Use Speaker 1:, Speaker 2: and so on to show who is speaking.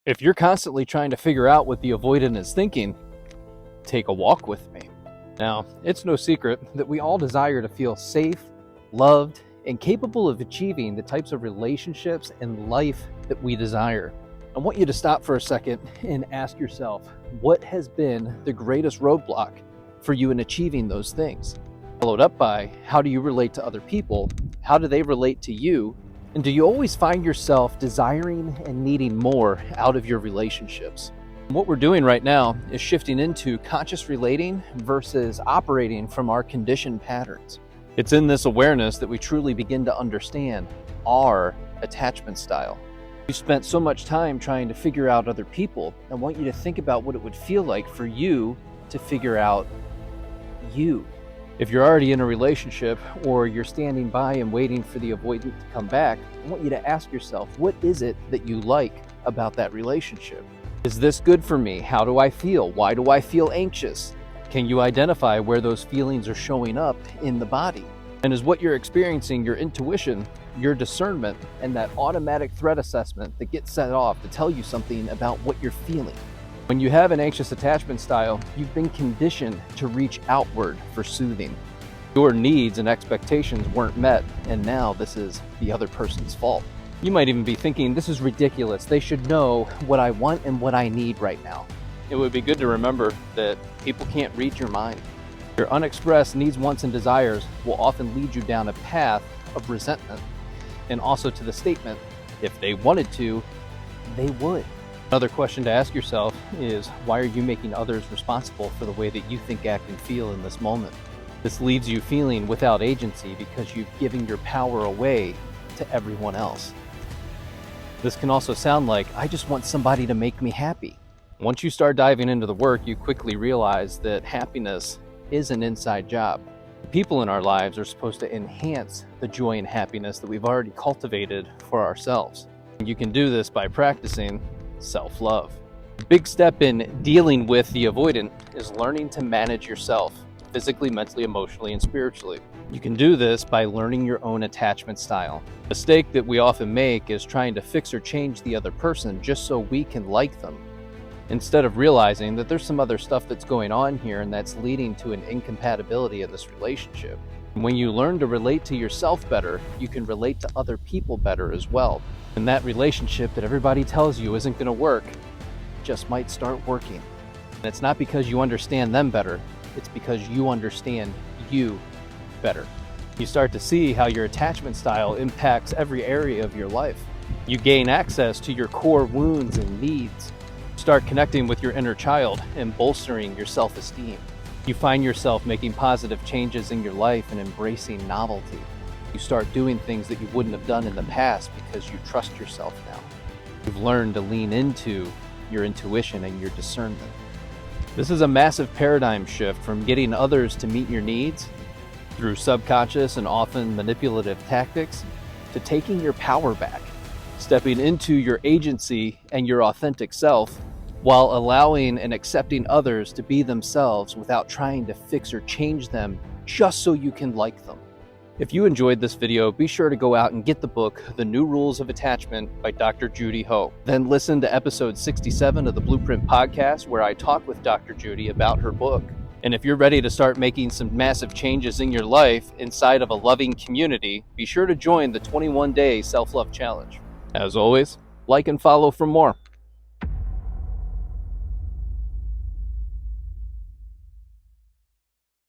Speaker 1: If you're constantly trying to figure out what the avoidant is thinking, take a walk with me. Now, it's no secret that we all desire to feel safe, loved, and capable of achieving the types of relationships and life that we desire. I want you to stop for a second and ask yourself, what has been the greatest roadblock for you in achieving those things? Followed up by, how do you relate to other people? How do they relate to you? And do you always find yourself desiring and needing more out of your relationships? What we're doing right now is shifting into conscious relating versus operating from our conditioned patterns. It's in this awareness that we truly begin to understand our attachment style. You spent so much time trying to figure out other people. I want you to think about what it would feel like for you to figure out you. If you're already in a relationship or you're standing by and waiting for the avoidant to come back, I want you to ask yourself, what is it that you like about that relationship? Is this good for me? How do I feel? Why do I feel anxious? Can you identify where those feelings are showing up in the body? And is what you're experiencing your intuition, your discernment, and that automatic threat assessment that gets set off to tell you something about what you're feeling? When you have an anxious attachment style, you've been conditioned to reach outward for soothing. Your needs and expectations weren't met, and now this is the other person's fault. You might even be thinking, this is ridiculous. They should know what I want and what I need right now. It would be good to remember that people can't read your mind. Your unexpressed needs, wants, and desires will often lead you down a path of resentment, and also to the statement, if they wanted to, they would. Another question to ask yourself is, why are you making others responsible for the way that you think, act, and feel in this moment? This leaves you feeling without agency because you've given your power away to everyone else. This can also sound like, I just want somebody to make me happy. Once you start diving into the work, you quickly realize that happiness is an inside job. People in our lives are supposed to enhance the joy and happiness that we've already cultivated for ourselves. You can do this by practicing self-love. A big step in dealing with the avoidant is learning to manage yourself, physically, mentally, emotionally, and spiritually. You can do this by learning your own attachment style. A mistake that we often make is trying to fix or change the other person just so we can like them, instead of realizing that there's some other stuff that's going on here and that's leading to an incompatibility in this relationship. When you learn to relate to yourself better, you can relate to other people better as well. And that relationship that everybody tells you isn't going to work just might start working. And it's not because you understand them better, it's because you understand you better. You start to see how your attachment style impacts every area of your life. You gain access to your core wounds and needs. Start connecting with your inner child and bolstering your self-esteem. You find yourself making positive changes in your life and embracing novelty. You start doing things that you wouldn't have done in the past because you trust yourself now. You've learned to lean into your intuition and your discernment. This is a massive paradigm shift from getting others to meet your needs through subconscious and often manipulative tactics to taking your power back, stepping into your agency and your authentic self while allowing and accepting others to be themselves without trying to fix or change them just so you can like them. If you enjoyed this video, be sure to go out and get the book, The New Rules of Attachment by Dr. Judy Ho. Then listen to episode 67 of the Blueprint podcast, where I talk with Dr. Judy about her book. And if you're ready to start making some massive changes in your life inside of a loving community, be sure to join the 21-day self-love challenge. As always, like and follow for more.